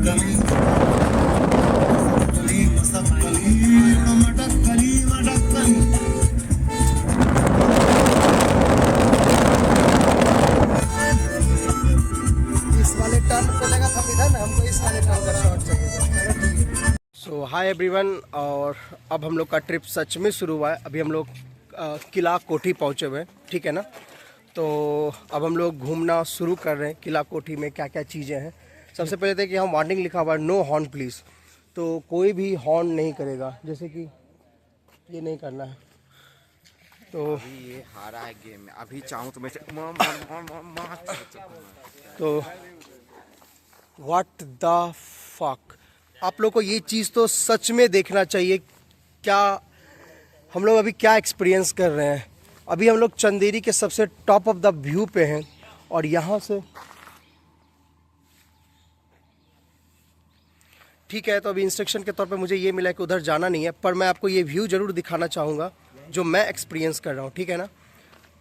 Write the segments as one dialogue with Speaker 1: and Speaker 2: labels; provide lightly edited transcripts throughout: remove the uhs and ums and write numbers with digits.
Speaker 1: सो hi everyone, और अब हम लोग का ट्रिप सच में शुरू हुआ है। अभी हम लोग किला कोठी पहुँचे हुए हैं, ठीक है ना। तो अब हम लोग घूमना शुरू कर रहे हैं। किला कोठी में क्या क्या चीज़ें हैं। सबसे पहले थे कि यहाँ वार्निंग लिखा हुआ है, नो हॉर्न प्लीज़। तो कोई भी हॉर्न नहीं करेगा, जैसे कि ये नहीं करना है। तो
Speaker 2: अभी ये हारा है गेम में, अभी चाहूँ तो मैं
Speaker 1: तो व्हाट द फक, आप लोग को ये चीज़ तो सच में देखना चाहिए। क्या हम लोग अभी क्या एक्सपीरियंस कर रहे हैं। अभी हम लोग चंदेरी के सबसे टॉप ऑफ द व्यू पे हैं, और यहाँ से ठीक है। तो अभी इंस्ट्रक्शन के तौर पे मुझे ये मिला है कि उधर जाना नहीं है, पर मैं आपको ये व्यू ज़रूर दिखाना चाहूँगा जो मैं एक्सपीरियंस कर रहा हूँ, ठीक है ना।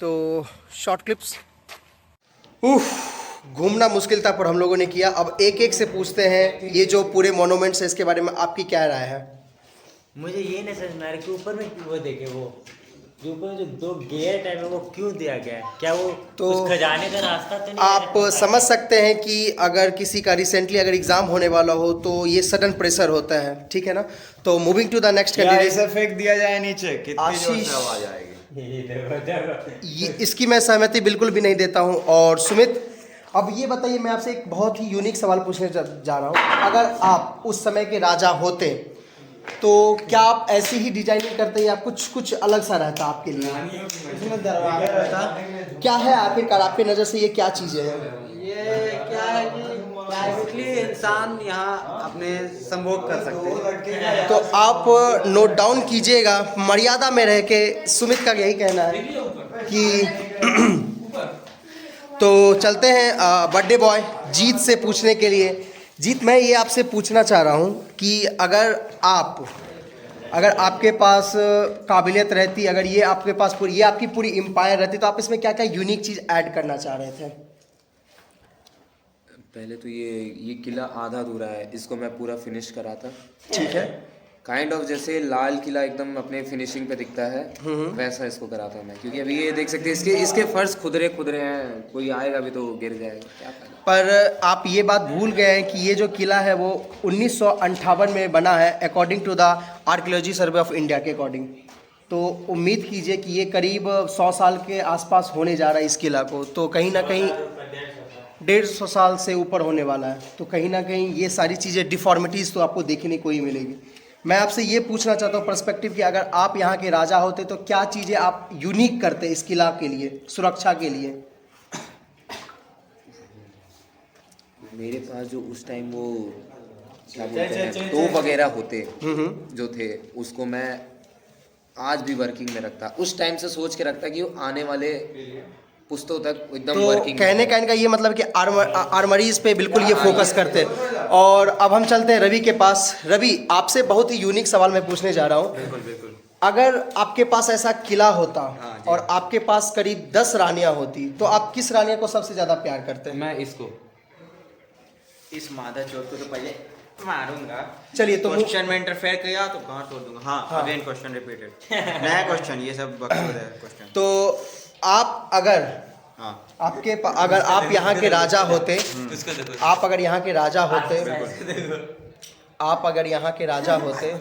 Speaker 1: तो शॉर्ट क्लिप्स। घूमना मुश्किल था पर हम लोगों ने किया। अब एक एक से पूछते हैं, ये जो पूरे मोनूमेंट्स है इसके बारे में आपकी क्या राय है।
Speaker 3: मुझे ये नहीं समझ में आ रहा कि ऊपर में वो देखे, वो जो ऊपर में जो दो गेट है वो क्यों दिया गया है? क्या वो
Speaker 1: तो
Speaker 3: उस खजाने का रास्ता तो नहीं
Speaker 1: आप
Speaker 3: है?
Speaker 1: समझ सकते हैं कि अगर किसी का रिसेंटली अगर एग्जाम होने वाला हो तो ये सडन प्रेशर होता है, ठीक है ना। तो moving to the next candidate.
Speaker 2: ऐसे फेंक दिया जाए नीचे, कितनी जोर
Speaker 1: आशीष।
Speaker 2: से आवाज आएगी।
Speaker 1: इसकी मैं सहमति बिल्कुल भी नहीं देता हूं। और सुमित, अब ये बताइए, मैं आपसे एक बहुत ही यूनिक सवाल पूछने जा रहा हूं। अगर आप उस समय के राजा होते तो क्या आप ऐसी ही डिजाइनिंग करते या कुछ अलग सा रहता आपके लिए?
Speaker 4: इसमें दरवाजा रहता।
Speaker 1: क्या है आखिरकार आपकी नज़र से ये क्या चीज़ें हैं?
Speaker 4: ये क्या है कि प्राइवेटली इंसान यहाँ अपने संभोग कर सकते हैं।
Speaker 1: तो आप नोट डाउन कीजिएगा, मर्यादा में रह के। सुमित का यही कहना है कि तो चलते हैं बर्थडे बॉय जीत से पूछने के लिए। जीत, मैं ये आपसे पूछना चाह रहा हूँ कि अगर आपके पास काबिलियत रहती, अगर ये आपके पास ये आपकी पूरी एम्पायर रहती, तो आप इसमें क्या क्या यूनिक चीज़ ऐड करना चाह रहे थे?
Speaker 5: पहले तो ये किला आधा अधूरा है, इसको मैं पूरा फिनिश करा था।
Speaker 1: ठीक है।
Speaker 5: काइंड ऑफ जैसे लाल किला एकदम अपने फिनिशिंग पे दिखता है, वैसा इसको करा था मैं। क्योंकि अभी ये देख सकते हैं इसके फर्श खुदरे हैं, कोई आएगा भी तो गिर जाएगा, क्या फायदा।
Speaker 1: पर आप ये बात भूल गए हैं कि ये जो किला है वो 1958 में बना है, according to the archaeology survey of India के अकॉर्डिंग। तो उम्मीद कीजिए कि ये करीब 100 साल के आसपास होने जा रहा है इस किला को। तो कहीं ना कहीं 150 साल से ऊपर होने वाला है। तो कहीं ना कहीं ये सारी चीज़ें डिफॉर्मिटीज़ तो आपको देखने को ही मिलेगी। मैं आपसे ये पूछना चाहता हूँ पर्सपेक्टिव कि अगर आप यहाँ के राजा होते तो क्या चीज़ें आप यूनिक करते इस किला के लिए, सुरक्षा के लिए?
Speaker 5: मेरे पास जो उस टाइम वो क्या बोलते हैं तोप वगैरह होते जो थे, उसको मैं आज भी वर्किंग में रखता। उस टाइम से सोच के रखता कि वो आने वाले पुस्तों तक एकदम
Speaker 1: तो
Speaker 5: वर्किंग।
Speaker 1: कहने का ये मतलब कि आर्मरीज पे बिल्कुल ये फोकस करते हैं। और अब हम चलते हैं रवि के पास। रवि, आपसे बहुत ही यूनिक सवाल मैं पूछने जा रहा हूँ।
Speaker 2: बिल्कुल।
Speaker 1: अगर आपके पास ऐसा किला होता और आपके पास करीब 10 रानियां होती, तो आप किस रानिया को सबसे ज्यादा प्यार करते हैं?
Speaker 4: मैं इस मादा चोर को तो पहले मारूंगा।
Speaker 1: चलिए, तो
Speaker 4: क्वेश्चन में इंटरफेयर किया तो कहाँ तोड़ दूंगा। हाँ, अगेन क्वेश्चन रिपीटेड। नया क्वेश्चन, ये सब बकवास है क्वेश्चन।
Speaker 1: तो आप अगर अगर आप यहाँ के राजा होते, आप अगर यहाँ के राजा होते, आप अगर यहाँ के राजा होते,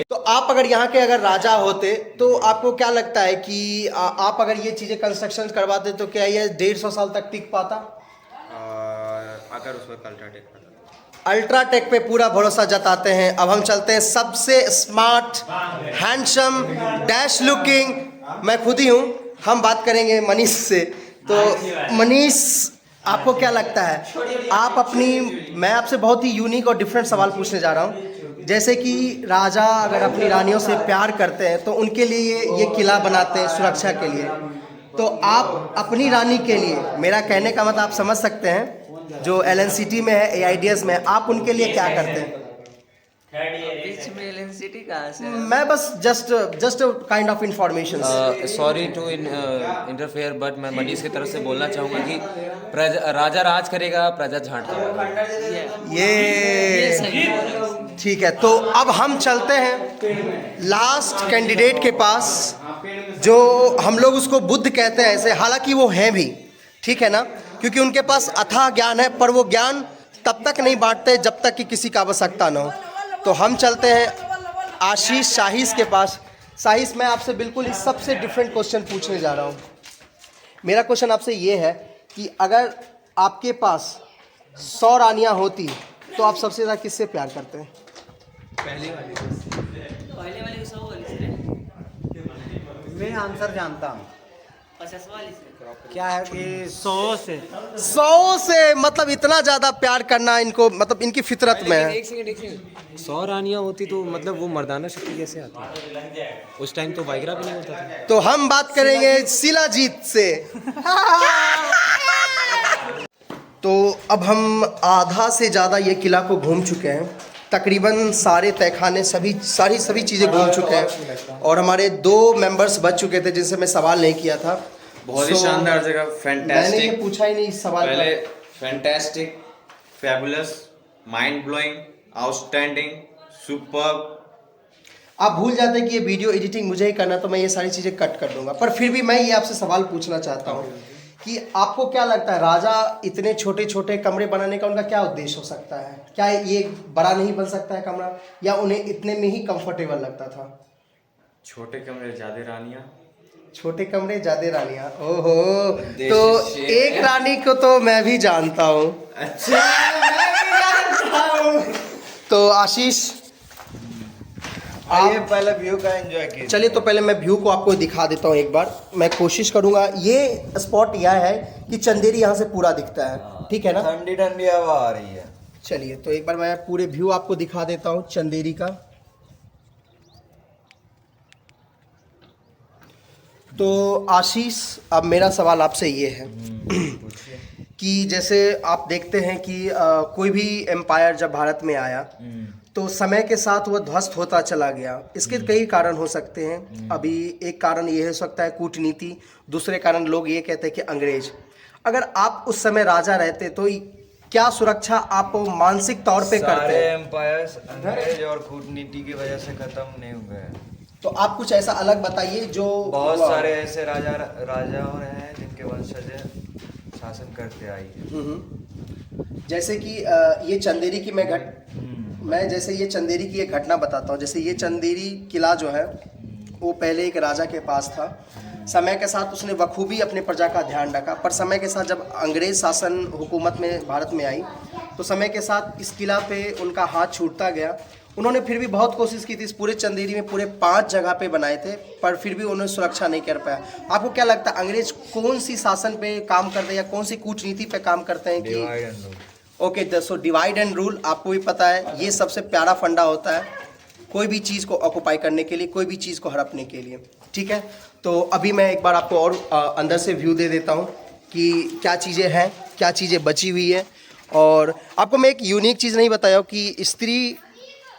Speaker 1: तो आप अगर यहाँ के अगर राजा होते तो आपको क्या लगता है कि आप अगर ये चीज़ें कंस्ट्रक्शन करवाते तो क्या ये 150 साल तक टिक पाता?
Speaker 4: अगर उसमें अल्ट्राटेक
Speaker 1: अल्ट्राटेक पे पूरा भरोसा जताते हैं। अब हम चलते हैं सबसे स्मार्ट, हैंडसम, डैश लुकिंग, मैं खुद ही हूँ। हम बात करेंगे मनीष से। तो मनीष, आपको क्या लगता है आप मैं आपसे बहुत ही यूनिक और डिफरेंट सवाल पूछने जा रहा हूँ। जैसे कि राजा अगर अपनी रानियों से प्यार करते हैं तो उनके लिए ये किला बनाते हैं सुरक्षा के लिए। तो आप अपनी रानी के लिए, मेरा कहने का मतलब आप समझ सकते हैं, जो LNCT में है, AIDS में है, आप उनके लिए क्या करते हैं?
Speaker 5: रिच मेलन सिटी कहाँ से?
Speaker 1: मैं बस just kind of information.
Speaker 6: Sorry to interfere but मैं मनीष की तरफ से बोलना चाहूँगा कि राजा राज करेगा, प्रजा झांट करेगा।
Speaker 1: ये ठीक है, तो अब हम चलते हैं लास्ट कैंडिडेट के पास, जो हम लोग उसको बुद्ध कहते हैं ऐसे, हालांकि वो हैं भी, ठीक है ना, क्योंकि उनके पास अथाह ज्ञान है, पर वो ज्ञान तब तक नहीं बांटते जब तक कि किसी का आवश्यकता ना हो। तो हम चलते हैं आशीष शाहीस के पास। शाहीस, मैं आपसे बिल्कुल इस सबसे डिफरेंट क्वेश्चन पूछने जा रहा हूँ। मेरा क्वेश्चन आपसे ये है कि अगर आपके पास 100 रानियाँ होती तो आप सबसे ज़्यादा किससे प्यार करते हैं?
Speaker 4: पहले वाले 100 वाली से मैं आंसर जानता हूँ। 50 वाली से क्या है कि
Speaker 1: 100 से मतलब इतना ज़्यादा प्यार करना इनको, मतलब इनकी फितरत में है।
Speaker 6: एक सेकंड 100 रानियाँ होती तो मतलब वो मर्दाना शक्ति कैसे आती? उस टाइम तो वाइग्रा भी नहीं होता था।
Speaker 1: तो हम बात करेंगे शिलाजीत से। तो अब हम आधा से ज़्यादा ये किला को घूम चुके हैं, तकरीबन सारे तहखाने सभी चीज़ें घूम चुके हैं, और हमारे 2 मेंबर्स बच चुके थे जिनसे मैं सवाल नहीं किया था।
Speaker 2: बहुत ही शानदार जगह,
Speaker 1: मैंने
Speaker 2: फैंटास्टिक।
Speaker 1: ये पूछा ही नहीं इस सवाल का।
Speaker 2: पहले fantastic, fabulous, mind blowing, outstanding, superb.
Speaker 1: आप भूल जाते हैं कि ये वीडियो एडिटिंग मुझे ही करना, तो मैं ये सारी चीज़ें कट कर दूंगा, पर फिर भी मैं ये आपसे सवाल पूछना चाहता हूँ कि आपको क्या लगता है, राजा इतने छोटे छोटे कमरे बनाने का उनका क्या उद्देश्य हो सकता है? क्या ये बड़ा नहीं बन सकता है कमरा, या उन्हें इतने में ही कंफर्टेबल लगता था?
Speaker 2: छोटे कमरे ज्यादा रानियाँ।
Speaker 1: छोटे कमरे ज्यादा रानियाँ, ओहो। तो एक रानी को तो मैं भी जानता हूँ।
Speaker 2: अच्छा, मैं भी जानता हूँ।
Speaker 1: तो आशीष,
Speaker 2: आइए पहले व्यू का एंजॉय कीजिए।
Speaker 1: चलिए, तो पहले मैं व्यू को आपको दिखा देता हूँ एक बार। मैं कोशिश करूँगा। ये स्पॉट यह है कि चंदेरी यहाँ से पूरा दिखता है, ठीक है ना?
Speaker 2: ठंडी ठंडी हवा आ रही है।
Speaker 1: चलिए, तो एक बार मैं पूरे व्यू आपको दिखा देता हूँ चंदेरी का। तो आशीष, अब मेरा सवाल आपसे ये है कि जैसे आप देखते हैं कि कोई भी एम्पायर जब भारत में आया तो समय के साथ वह ध्वस्त होता चला गया। इसके कई कारण हो सकते हैं। अभी एक कारण ये हो सकता है कूटनीति, दूसरे कारण लोग ये कहते हैं कि अंग्रेज। अगर आप उस समय राजा रहते तो क्या सुरक्षा आप मानसिक तौर पे करते
Speaker 7: सारे
Speaker 1: हैं?
Speaker 7: एम्पायर्स अंग्रेज और कूटनीति की वजह से खत्म नहीं हुए हैं।
Speaker 1: तो आप कुछ ऐसा अलग बताइए जो
Speaker 7: बहुत सारे ऐसे राजाओं हैं जिनके वंशज शासन करते आई है।
Speaker 1: जैसे कि ये चंदेरी की मैं जैसे ये चंदेरी की एक घटना बताता हूँ। जैसे ये चंदेरी किला जो है वो पहले एक राजा के पास था। समय के साथ उसने बखूबी अपने प्रजा का ध्यान रखा, पर समय के साथ जब अंग्रेज शासन हुकूमत में भारत में आई तो समय के साथ इस किला पे उनका हाथ छूटता गया। उन्होंने फिर भी बहुत कोशिश की थी, इस पूरे चंदेरी में पूरे 5 जगह पे बनाए थे, पर फिर भी उन्होंने सुरक्षा नहीं कर पाया। आपको क्या लगता है अंग्रेज कौन सी शासन पे काम करते हैं या कौन सी कूटनीति पे काम करते हैं?
Speaker 7: Divide and rule.
Speaker 1: Okay, so divide and rule आपको भी पता है, ये सबसे प्यारा फंडा होता है कोई भी चीज़ को ऑक्युपाई करने के लिए, कोई भी चीज़ को हड़पने के लिए, ठीक है? तो अभी मैं एक बार आपको और अंदर से व्यू दे देता हूँ कि क्या चीज़ें हैं, क्या चीज़ें बची हुई है। और आपको मैं एक यूनिक चीज़ नहीं बताया कि स्त्री,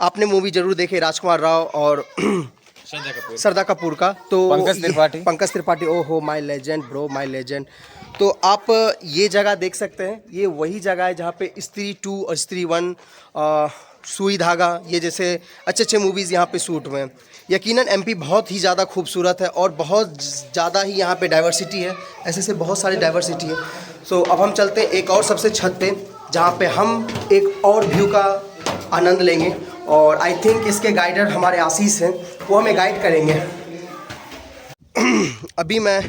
Speaker 1: आपने मूवी जरूर देखे राजकुमार राव और श्रद्धा कपूर का, तो पंकज त्रिपाठी, ओहो my legend bro, my legend. तो आप ये जगह देख सकते हैं, ये वही जगह है जहाँ पे स्त्री 2 और स्त्री 1, सुई धागा, ये जैसे अच्छे अच्छे मूवीज़ यहाँ पे शूट हुए हैं। यकीनन एमपी बहुत ही ज़्यादा खूबसूरत है और बहुत ज़्यादा ही यहाँ पे डाइवर्सिटी है, ऐसे से बहुत सारी डाइवर्सिटी है। सो अब हम चलते हैं एक और सबसे छत पे, जहाँ पे हम एक और व्यू का आनंद लेंगे। और आई थिंक इसके गाइडर हमारे आशीष हैं, वो हमें गाइड करेंगे। अभी मैं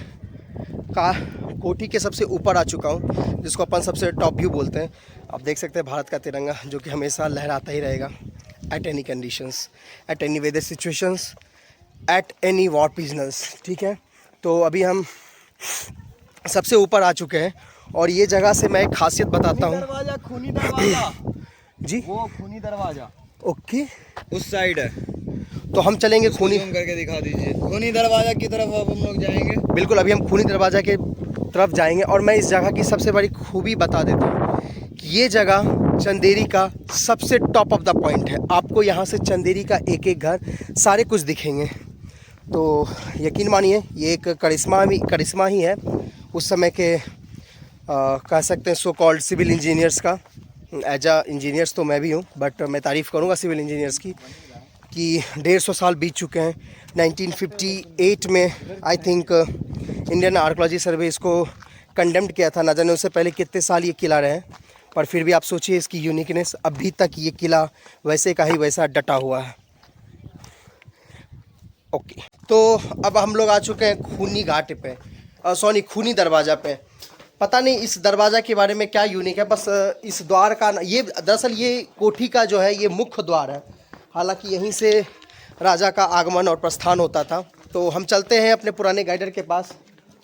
Speaker 1: कोठी के सबसे ऊपर आ चुका हूँ, जिसको अपन सबसे टॉप व्यू बोलते हैं। आप देख सकते हैं भारत का तिरंगा, जो कि हमेशा लहराता ही रहेगा, at any conditions, at any weather situations, at any war business, ठीक है? तो अभी हम सबसे ऊपर आ चुके हैं और ये जगह से मैं एक खासियत बताता हूँ।
Speaker 7: खूनी दरवाजा
Speaker 1: जी,
Speaker 7: वो खूनी दरवाजा
Speaker 1: ओके,
Speaker 7: उस साइड है।
Speaker 1: तो हम चलेंगे खूनी,
Speaker 7: जूम करके दिखा दीजिए। खूनी दरवाजा की तरफ अब हम लोग जाएंगे।
Speaker 1: बिल्कुल, अभी हम खूनी दरवाज़ा के तरफ जाएंगे। और मैं इस जगह की सबसे बड़ी खूबी बता देता हूँ कि ये जगह चंदेरी का सबसे टॉप ऑफ द पॉइंट है। आपको यहाँ से चंदेरी का एक एक घर सारे कुछ दिखेंगे। तो यकीन मानिए ये एक करिश्मा ही है उस समय के कह सकते हैं सो कॉल्ड सिविल इंजीनियर्स का। एज अ इंजीनियर्स तो मैं भी हूँ, बट मैं तारीफ़ करूँगा सिविल इंजीनियर्स की कि 150 साल बीत चुके हैं। 1958 में I think Indian archaeology survey इसको कंडेम्ड किया था। ना जाने उससे पहले कितने साल ये किला रहे, पर फिर भी आप सोचिए इसकी यूनिकनेस, अभी तक ये किला वैसे का ही वैसा डटा हुआ है। ओके, तो अब हम लोग आ चुके हैं खूनी घाट पे, सॉरी खूनी दरवाज़ा पे। पता नहीं इस दरवाज़ा के बारे में क्या यूनिक है, बस इस द्वार का ये दरअसल ये कोठी का जो है ये मुख्य द्वार है। हालांकि यहीं से राजा का आगमन और प्रस्थान होता था। तो हम चलते हैं अपने पुराने गाइडर के पास।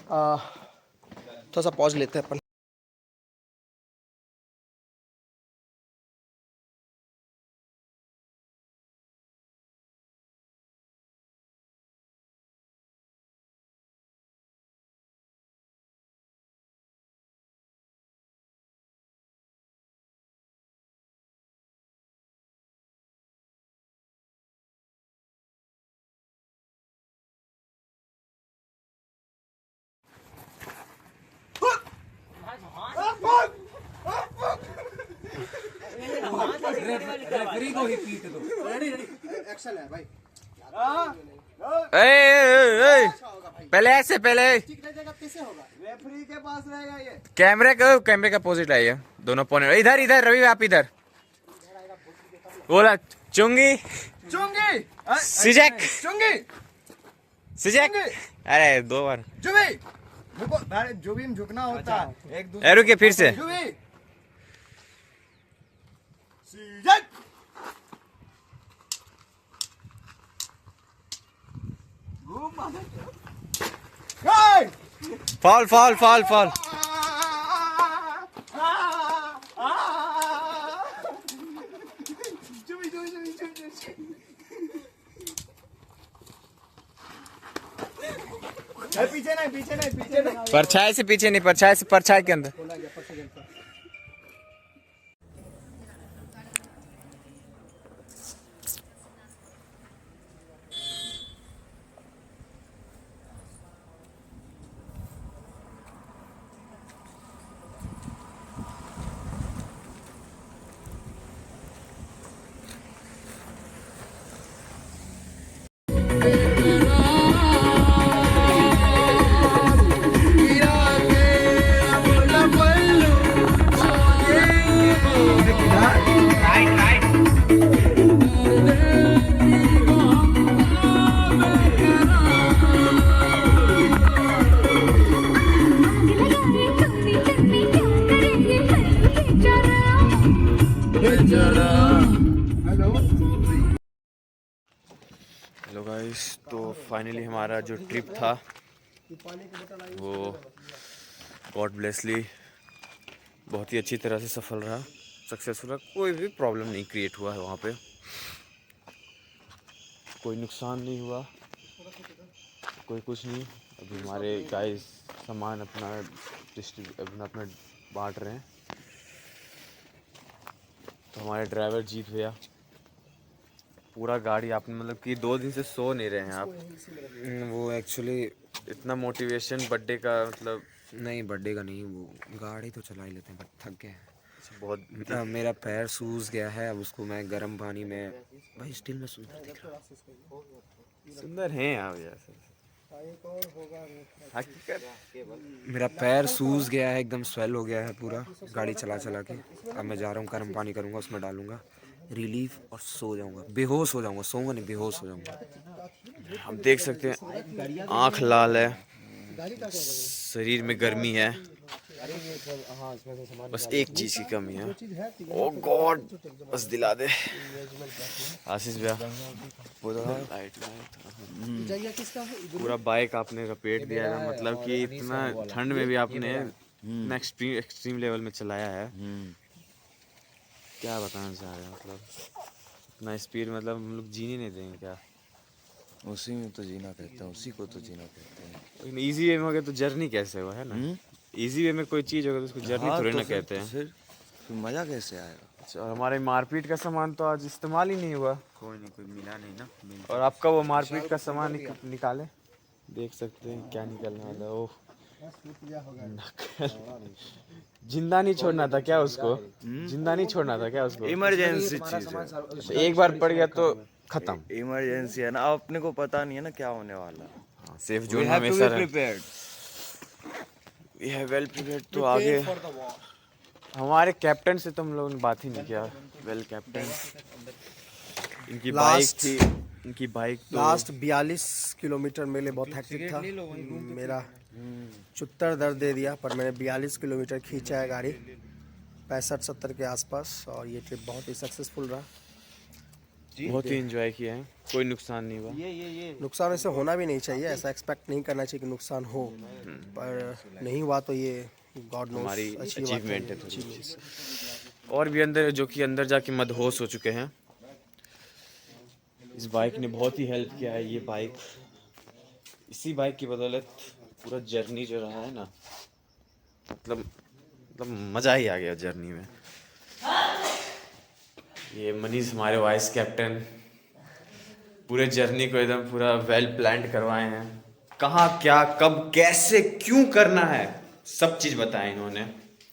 Speaker 1: थोड़ा सा पॉज लेते हैं अपन। एक्शन है भाई।
Speaker 6: पहले ऐसे पहले
Speaker 1: कैसे होगा?
Speaker 2: रेफरी के पास रहेगा ये।
Speaker 6: कैमरे का अपोजिट आइए, दोनों पोने इधर इधर। रवि आप इधर बोला। चुंगी सिजक अरे 2 बार
Speaker 2: जो भी झुकना होता है एक दूसरे।
Speaker 6: रुकिए फिर से। Fall fall fall fall.
Speaker 2: पीछे नहीं।
Speaker 6: परछाई से पीछे नहीं, परछाई से परछाई के अंदर।
Speaker 2: हेलो गाइस, तो फाइनली हमारा जो ट्रिप था वो गॉड ब्लेसली बहुत ही अच्छी तरह से सफल रहा, सक्सेसफुल रहा। कोई भी प्रॉब्लम नहीं क्रिएट हुआ है वहाँ पे, कोई नुकसान नहीं हुआ, कोई कुछ नहीं। अभी हमारे गाइस सामान अपना बांट रहे हैं। तो हमारे ड्राइवर जीत भैया पूरा गाड़ी आपने मतलब कि 2 दिन से सो नहीं रहे हैं आप।
Speaker 5: वो एक्चुअली
Speaker 2: इतना मोटिवेशन बर्थडे का मतलब
Speaker 5: नहीं, बर्थडे का नहीं, वो गाड़ी तो चला ही लेते हैं, बट थक गए हैं
Speaker 2: बहुत।
Speaker 5: मेरा पैर सूज गया है, अब उसको मैं गर्म पानी में, भाई स्टिल में सुंदर दिख रहा है।
Speaker 2: सुंदर हैं आप यार, हकीकत।
Speaker 5: मेरा पैर सूज गया है, एकदम स्वेल हो गया है पूरा गाड़ी चला चला के। अब मैं जा रहा हूँ, गर्म पानी करूँगा, उसमें डालूंगा रिलीफ और सो जाऊँगा। बेहोश हो जाऊँगा, सोऊंगा नहीं, बेहोश हो जाऊँगा।
Speaker 2: हम देख सकते हैं आँख लाल है, शरीर में गर्मी है, बस एक चीज़ की कमी है। ओ गॉड, बस दिला दे आशीष भैया। पूरा बाइक आपने रपेट दिया है, मतलब कि इतना ठंड में भी आपने इतना एक्सट्रीम लेवल में चलाया है। क्या बताना चाह रहे हैं, मतलब इतना स्पीड, मतलब हम लोग जीने नहीं देंगे क्या?
Speaker 7: उसी में तो जीना कहते हैं, उसी को तो जीना कहते हैं।
Speaker 2: लेकिन इजी वे में होगा तो जर्नी कैसे हुआ है ना? इजी वे में कोई चीज़ होगा तो उसको जर्नी थोड़ी ना कहते हैं।
Speaker 7: फिर मज़ा कैसे आएगा?
Speaker 2: अच्छा, और हमारे मारपीट का सामान तो आज इस्तेमाल ही नहीं हुआ।
Speaker 6: कोई नहीं, कोई मिला नहीं ना।
Speaker 2: और आपका वो मारपीट का सामान निकाले, देख सकते हैं क्या निकलने वाला है। ओह, नकल। जिंदा नहीं छोड़ना था क्या उसको? जिंदा नहीं छोड़ना था क्या उसको?
Speaker 7: इमरजेंसी चीज है,
Speaker 2: तो एक बार पड़ गया तो खत्म।
Speaker 7: इमरजेंसी है ना, अपने को पता नहीं है ना क्या होने वाला है।
Speaker 2: हाँ, सेफ
Speaker 7: We
Speaker 2: जोन में
Speaker 7: have to
Speaker 2: हमेशा
Speaker 7: be
Speaker 2: रहे।
Speaker 7: prepared.
Speaker 2: We have well prepared. तो आगे हमारे कैप्टन से तो हम लोगों ने बात ही नहीं किया। वेल कैप्टन, इनकी बाइक
Speaker 1: Last-
Speaker 2: थी, इनकी बाइक तो
Speaker 1: लास्ट 42 किलोमीटर मेरे लिए बहुत हैक्टिक था। मेरा चुत्तर दर्द दे दिया, पर मैंने 42 किलोमीटर खींचा है गाड़ी 65-70 के आसपास, और ये ट्रिप बहुत ही सक्सेसफुल रहा।
Speaker 2: बहुत ही एंजॉय किया है, कोई नुकसान नहीं हुआ।
Speaker 1: नुकसान ऐसे होना भी नहीं चाहिए, ऐसा एक्सपेक्ट नहीं करना चाहिए कि नुकसान हो, पर नहीं हुआ तो ये गॉड नोस
Speaker 2: हमारी
Speaker 1: अच्छी बात
Speaker 2: अचीवमेंट है थोड़ी
Speaker 1: achievement।
Speaker 2: सी। और भी अंदर, जो कि अंदर जाके मदहोश हो चुके हैं। इस बाइक ने बहुत ही हेल्प किया है। ये बाइक, इसी बाइक की बदौलत पूरा जर्नी जो रहा है ना, मतलब मज़ा ही आ गया जर्नी में। ये मनीष हमारे वाइस कैप्टन पूरे जर्नी को एकदम पूरा वेल प्लान्ड करवाए हैं। कहाँ, क्या, कब, कैसे, क्यों करना है, सब चीज़ बताएं इन्होंने।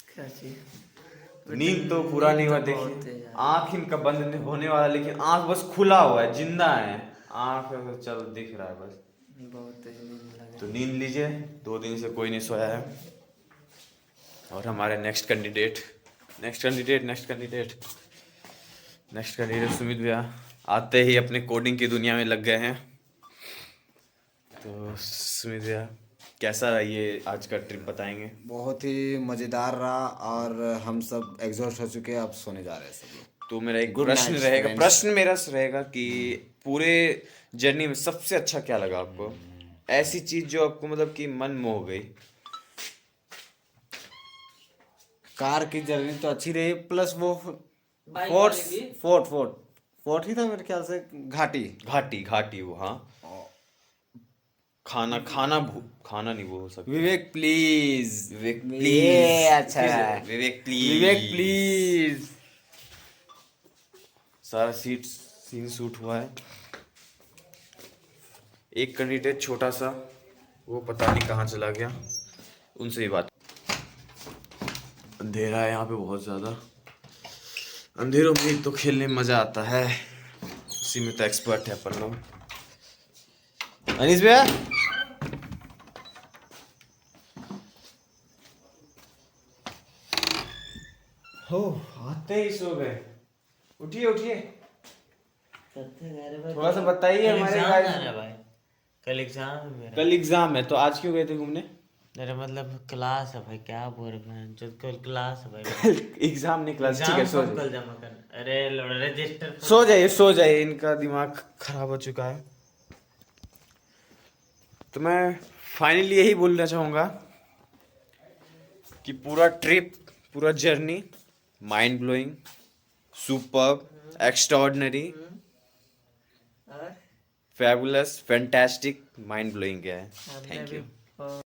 Speaker 4: क्या चीज?
Speaker 2: नींद तो पूरा नहीं हुआ, देखिए आँख इनका बंद नहीं होने वाला, लेकिन आँख बस खुला हुआ है, जिंदा है आँख, चल दिख रहा है बस।
Speaker 4: बहुत तेज नींद लग
Speaker 2: तो नींद लीजिए, 2 दिन से कोई नहीं सोया है। और हमारे नेक्स्ट कैंडिडेट सुमित भैया आते ही अपने कोडिंग की दुनिया में लग गए हैं। तो सुमित भैया, कैसा रहा ये आज का ट्रिप, बताएंगे?
Speaker 5: बहुत ही मज़ेदार रहा, और हम सब एग्जॉस्ट हो चुके हैं, अब सोने जा रहे हैं सब लोग।
Speaker 2: तो मेरा एक
Speaker 5: Good
Speaker 2: प्रश्न
Speaker 5: night,
Speaker 2: रहेगा,
Speaker 5: friends.
Speaker 2: कि पूरे जर्नी में सबसे अच्छा क्या लगा आपको? ऐसी चीज जो आपको मतलब कि मन मोह गई।
Speaker 5: कार की जर्नी तो अच्छी रही, प्लस वो
Speaker 4: बाइक
Speaker 5: फोर्ट
Speaker 4: वाली भी?
Speaker 5: फोर्ट ही था मेरे ख्याल से,
Speaker 2: घाटी वो, हाँ। खाना नहीं वो हो सकता।
Speaker 5: विवेक प्लीज,
Speaker 2: विवेक
Speaker 5: ये अच्छा है।
Speaker 2: विवेक
Speaker 5: विवेक प्लीज।
Speaker 2: सारा सीन शूट हुआ है। एक कैंडिडेट छोटा सा, वो पता नहीं कहाँ चला गया, उनसे ही बात। अंधेरा है यहाँ पे बहुत ज़्यादा। अंधेरों में तो खेलने में मज़ा आता है, उसी में तो एक्सपर्ट है अपन लोग। अनीस भैया, हो आते ही सो गए। उठिए, थोड़ा सा बताइए हमारे guys।
Speaker 3: भाई, कल एग्जाम है मेरा।
Speaker 2: कल एग्जाम है, तो आज क्यों गए थे घूमने?
Speaker 3: अरे मतलब क्लास है भाई, क्या बोल रहे हैं, जो कल क्लास है भाई।
Speaker 2: एग्जाम नहीं, क्लास। ठीक है,
Speaker 3: एग्जाम
Speaker 2: सो
Speaker 3: कब कल जमा करना? अरे रजिस्टर
Speaker 2: सो जाइए, इनका दिमाग खराब हो चुका है। तो मैं फाइनली यही बोलना चाहूँगा कि पूरा ट्रिप, पूरा journey mind blowing, superb, extraordinary, fabulous, fantastic, mind blowing गया है। Thank you.